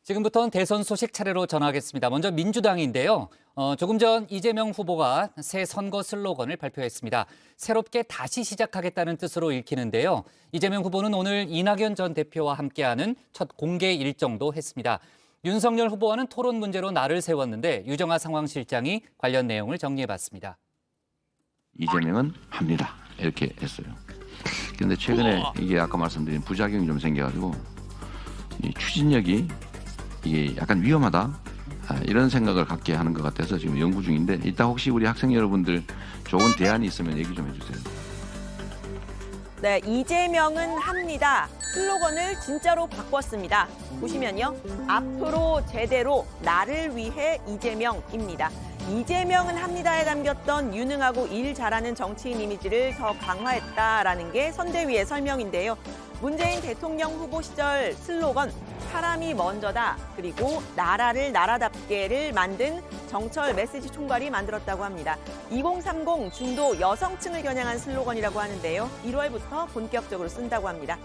지금부터는 대선 소식 차례로 전하겠습니다. 먼저 민주당인데요. 조금 전 이재명 후보가 새 선거 슬로건을 발표했습니다. 새롭게 다시 시작하겠다는 뜻으로 읽히는데요. 이재명 후보는 오늘 이낙연 전 대표와 함께하는 첫 공개 일정도 했습니다. 윤석열 후보와는 토론 문제로 날을 세웠는데 유정아 상황실장이 관련 내용을 정리해봤습니다. 이재명은 합니다. 이렇게 했어요. 그런데 최근에 이게 아까 말씀드린 부작용이 좀 생겨가지고 이 추진력이 이게 약간 위험하다 이런 생각을 갖게 하는 것 같아서 지금 연구 중인데 이따 혹시 우리 학생 여러분들 좋은 대안이 있으면 얘기 좀 해주세요. 네, 이재명은 합니다. 슬로건을 진짜로 바꿨습니다. 보시면요. 앞으로 제대로 나를 위해 이재명입니다. 이재명은 합니다에 담겼던 유능하고 일 잘하는 정치인 이미지를 더 강화했다라는 게 선대위의 설명인데요. 문재인 대통령 후보 시절 슬로건 사람이 먼저다 그리고 나라를 나라답게를 만든 정철 메시지 총괄이 만들었다고 합니다. 2030 중도 여성층을 겨냥한 슬로건이라고 하는데요. 1월부터 본격적으로 쓴다고 합니다.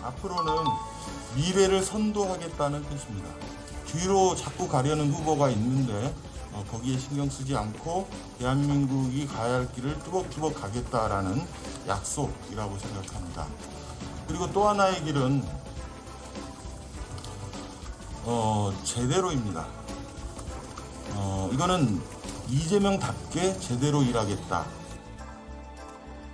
앞으로는 미래를 선도하겠다는 뜻입니다. 뒤로 자꾸 가려는 후보가 있는데 거기에 신경 쓰지 않고 대한민국이 가야 할 길을 뚜벅뚜벅 가겠다라는 약속이라고 생각합니다. 그리고 또 하나의 길은 제대로입니다. 이거는 이재명답게 제대로 일하겠다.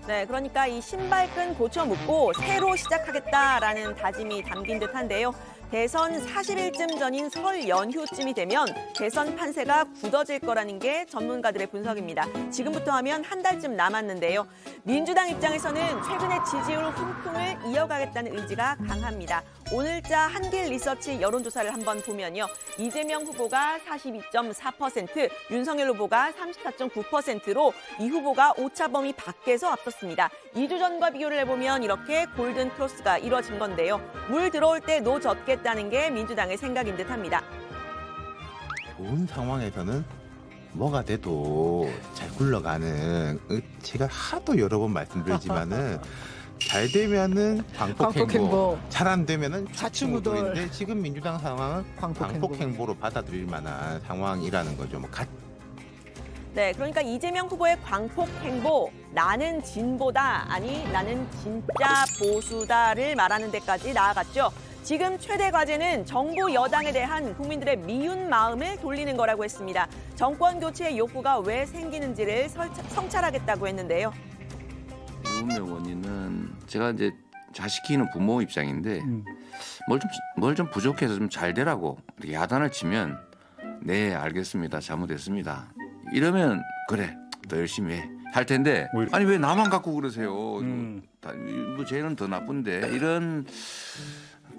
네, 그러니까 이 신발끈 고쳐 묶고 새로 시작하겠다라는 다짐이 담긴 듯한데요. 대선 40일쯤 전인 설 연휴쯤이 되면 대선 판세가 굳어질 거라는 게 전문가들의 분석입니다. 지금부터 하면 한 달쯤 남았는데요. 민주당 입장에서는 최근의 지지율 훈풍을 이어가겠다는 의지가 강합니다. 오늘자 한길 리서치 여론조사를 한번 보면요. 이재명 후보가 42.4%, 윤석열 후보가 34.9%로 이 후보가 오차 범위 밖에서 앞섰습니다. 2주 전과 비교를 해보면 이렇게 골든 크로스가 이뤄진 건데요. 물 들어올 때 노 젓겠다는 게 민주당의 생각인 듯합니다. 좋은 상황에서는 뭐가 돼도 잘 굴러가는 제가 하도 여러 번 말씀드리지만은 잘 되면은 광폭행보, 잘 안 되면은 좌충우돌인데 지금 민주당 상황은 광폭행보로 받아들일 만한 상황이라는 거죠. 네, 그러니까 이재명 후보의 광폭행보, 나는 진보다, 아니 나는 진짜 보수다를 말하는 데까지 나아갔죠. 지금 최대 과제는 정부 여당에 대한 국민들의 미운 마음을 돌리는 거라고 했습니다. 정권 교체의 욕구가 왜 생기는지를 성찰하겠다고 했는데요. 유은명 원인은 제가 이제 자식 키우는 부모 입장인데 뭘 좀 부족해서 좀 잘 되라고 이렇게 야단을 치면 네 알겠습니다 잘못했습니다 이러면 그래 더 열심히 할 텐데 아니 왜 나만 갖고 그러세요 뭐 쟤는 더 나쁜데 이런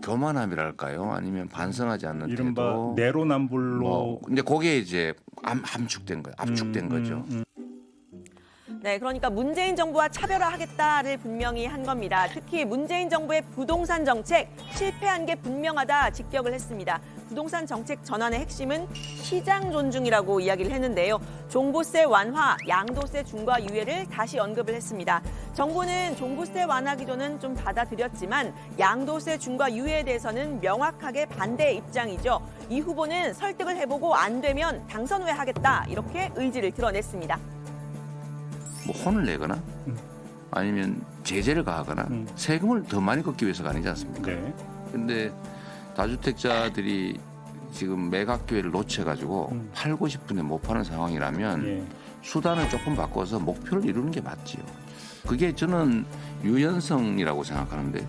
교만함이랄까요 아니면 반성하지 않는 이른바 태도 내로남불로 근데 그게 이제 압축된 거예요 압축된 거죠. 네, 그러니까 문재인 정부와 차별화하겠다를 분명히 한 겁니다. 특히 문재인 정부의 부동산 정책 실패한 게 분명하다 직격을 했습니다. 부동산 정책 전환의 핵심은 시장 존중이라고 이야기를 했는데요. 종부세 완화, 양도세 중과 유예를 다시 언급을 했습니다. 정부는 종부세 완화 기조는 좀 받아들였지만 양도세 중과 유예에 대해서는 명확하게 반대 입장이죠. 이 후보는 설득을 해보고 안 되면 당선 후에 하겠다 이렇게 의지를 드러냈습니다. 뭐 혼을 내거나 아니면 제재를 가하거나 세금을 더 많이 걷기 위해서가 아니지 않습니까? 네. 근데 다주택자들이 지금 매각 기회를 놓쳐가지고 팔고 싶은데 못 파는 상황이라면 예. 수단을 조금 바꿔서 목표를 이루는 게 맞지요. 그게 저는 유연성이라고 생각하는데.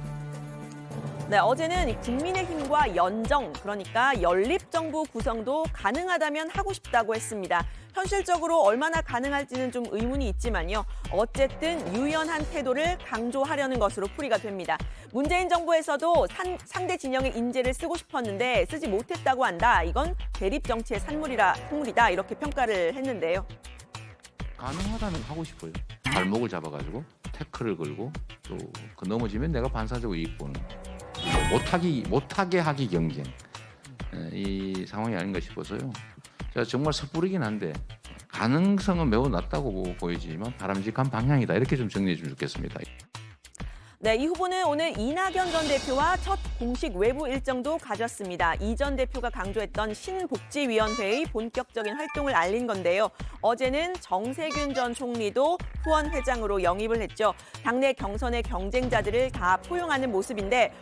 네, 어제는 국민의힘과 연정, 그러니까 연립정부 구성도 가능하다면 하고 싶다고 했습니다. 현실적으로 얼마나 가능할지는 좀 의문이 있지만요. 어쨌든 유연한 태도를 강조하려는 것으로 풀이가 됩니다. 문재인 정부에서도 상대 진영의 인재를 쓰고 싶었는데 쓰지 못했다고 한다. 이건 대립 정치의 산물이다. 이렇게 평가를 했는데요. 가능하다면 하고 싶어요. 발목을 잡아가지고 태클을 걸고 또 그 넘어지면 내가 반사적으로 이익 보는. 못하게 하기 경쟁 이 상황이 아닌가 싶어서요. 제가 정말 섣부르긴 한데 가능성은 매우 낮다고 보이지만 바람직한 방향이다 이렇게 좀 정리해 주면 좋겠습니다. 네, 이 후보는 오늘 이낙연 전 대표와 첫 공식 외부 일정도 가졌습니다. 이 전 대표가 강조했던 신복지위원회의 본격적인 활동을 알린 건데요. 어제는 정세균 전 총리도 후원 회장으로 영입을 했죠. 당내 경선의 경쟁자들을 다 포용하는 모습인데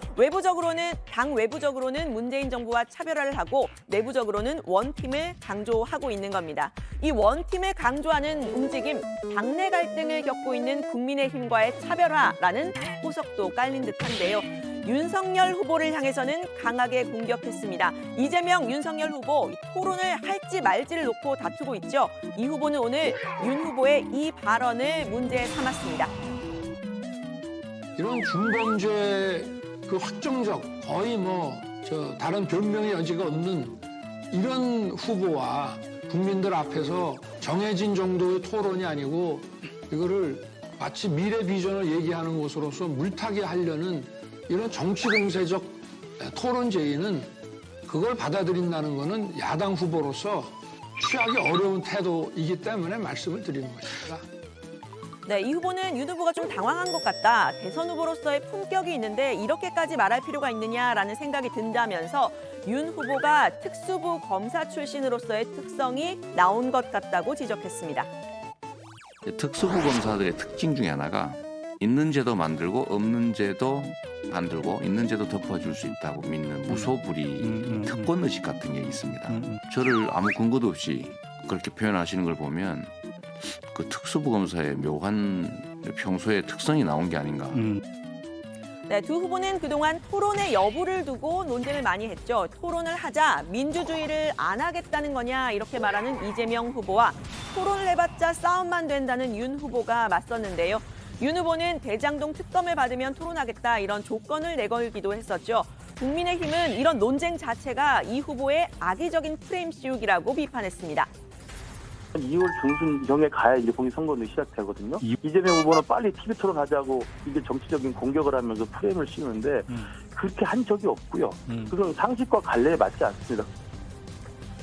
당 외부적으로는 문재인 정부와 차별화를 하고 내부적으로는 원팀을 강조하고 있는 겁니다. 이 원팀을 강조하는 움직임, 당내 갈등을 겪고 있는 국민의힘과의 차별화라는 포석도 깔린 듯한데요. 윤석열 후보를 향해서는 강하게 공격했습니다. 이재명, 윤석열 후보 토론을 할지 말지를 놓고 다투고 있죠. 이 후보는 오늘 윤 후보의 이 발언을 문제 삼았습니다. 이런 중범죄 그 확정적 거의 다른 변명의 여지가 없는 이런 후보와 국민들 앞에서 정해진 정도의 토론이 아니고 이거를 마치 미래 비전을 얘기하는 것으로서 물타기 하려는 이런 정치 공세적 토론 제의는 그걸 받아들인다는 것은 야당 후보로서 취하기 어려운 태도이기 때문에 말씀을 드리는 것입니다. 네, 이 후보는 윤 후보가 좀 당황한 것 같다. 대선 후보로서의 품격이 있는데 이렇게까지 말할 필요가 있느냐라는 생각이 든다면서 윤 후보가 특수부 검사 출신으로서의 특성이 나온 것 같다고 지적했습니다. 특수부 검사들의 특징 중에 하나가 있는 죄도 만들고 없는 죄도 만들고 있는 죄도 덮어줄 수 있다고 믿는 무소불위 특권 의식 같은 게 있습니다. 저를 아무 근거도 없이 그렇게 표현하시는 걸 보면 그 특수부 검사의 묘한 평소의 특성이 나온 게 아닌가. 네, 두 후보는 그동안 토론의 여부를 두고 논쟁을 많이 했죠. 토론을 하자 민주주의를 안 하겠다는 거냐 이렇게 말하는 이재명 후보와 토론을 해봤자 싸움만 된다는 윤 후보가 맞섰는데요. 윤 후보는 대장동 특검을 받으면 토론하겠다 이런 조건을 내걸기도 했었죠. 국민의힘은 이런 논쟁 자체가 이 후보의 악의적인 프레임 씌우기라고 비판했습니다. 2월 중순경에 가야 이제 공익선거는 시작되거든요. 이재명 후보는 빨리 TV 토론하자고 이게 정치적인 공격을 하면서 프레임을 씌우는데 그렇게 한 적이 없고요. 그건 상식과 관례에 맞지 않습니다.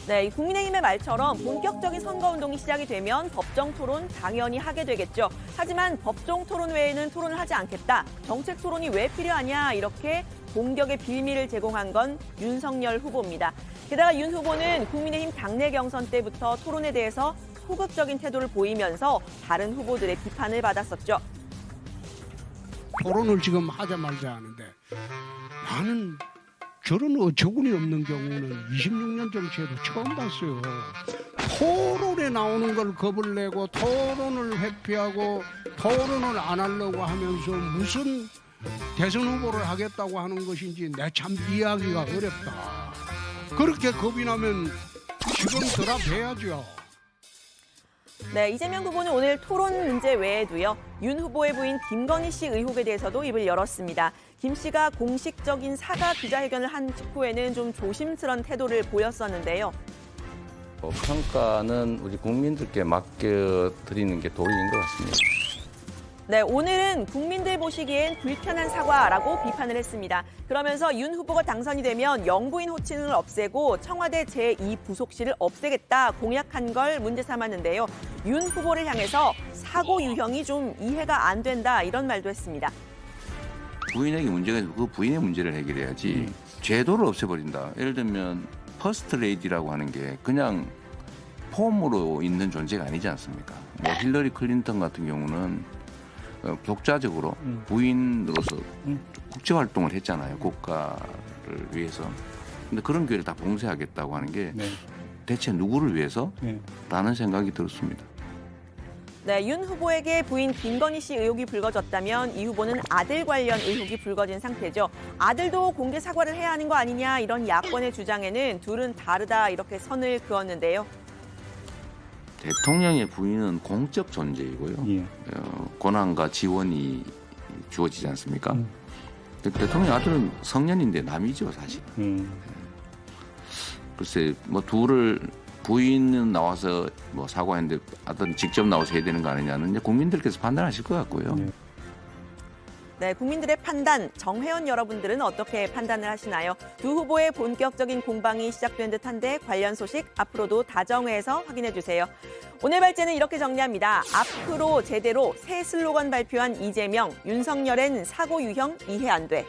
네, 국민의힘의 말처럼 본격적인 선거운동이 시작이 되면 법정 토론 당연히 하게 되겠죠. 하지만 법정 토론 외에는 토론을 하지 않겠다. 정책 토론이 왜 필요하냐 이렇게 공격의 빌미를 제공한 건 윤석열 후보입니다. 게다가 윤 후보는 국민의힘 당내 경선 때부터 토론에 대해서 소극적인 태도를 보이면서 다른 후보들의 비판을 받았었죠. 토론을 지금 하자 말자 하는데 나는 저런 어처구니 없는 경우는 26년 정치에도 처음 봤어요. 토론에 나오는 걸 겁을 내고 토론을 회피하고 토론을 안 하려고 하면서 무슨 대선 후보를 하겠다고 하는 것인지 내 참 이해하기가 어렵다. 그렇게 겁이 나면 지금 드랍해야죠. 네, 이재명 후보는 오늘 토론 문제 외에도요. 윤 후보의 부인 김건희 씨 의혹에 대해서도 입을 열었습니다. 김 씨가 공식적인 사과 기자회견을 한 직후에는 좀 조심스런 태도를 보였었는데요. 평가는 우리 국민들께 맡겨드리는 게 도리인 것 같습니다. 네, 오늘은 국민들 보시기엔 불편한 사과라고 비판을 했습니다. 그러면서 윤 후보가 당선이 되면 영부인 호칭을 없애고 청와대 제2부속실을 없애겠다 공약한 걸 문제 삼았는데요. 윤 후보를 향해서 사고 유형이 좀 이해가 안 된다 이런 말도 했습니다. 부인에게 문제가 있고 그 부인의 문제를 해결해야지 제도를 없애버린다. 예를 들면 퍼스트 레이디라고 하는 게 그냥 폼으로 있는 존재가 아니지 않습니까? 뭐 힐러리 클린턴 같은 경우는 독자적으로 부인으로서 국제 활동을 했잖아요. 국가를 위해서. 근데 그런 기회를 다 봉쇄하겠다고 하는 게 대체 누구를 위해서? 라는 생각이 들었습니다. 네, 윤 후보에게 부인 김건희 씨 의혹이 불거졌다면 이 후보는 아들 관련 의혹이 불거진 상태죠. 아들도 공개 사과를 해야 하는 거 아니냐 이런 야권의 주장에는 둘은 다르다 이렇게 선을 그었는데요. 대통령의 부인은 공적 존재이고요. 권한과 지원이 주어지지 않습니까? 대통령 아들은 성년인데 남이죠, 사실. 글쎄, 뭐 둘을 부인은 나와서 뭐 사과했는데 아들은 직접 나와서 해야 되는 거 아니냐는 이제 국민들께서 판단하실 것 같고요. 네, 국민들의 판단, 정회원 여러분들은 어떻게 판단을 하시나요? 두 후보의 본격적인 공방이 시작된 듯한데 관련 소식 앞으로도 다정회에서 확인해 주세요. 오늘 발제는 이렇게 정리합니다. 앞으로 제대로 새 슬로건 발표한 이재명, 윤석열엔 사고 유형 이해 안 돼.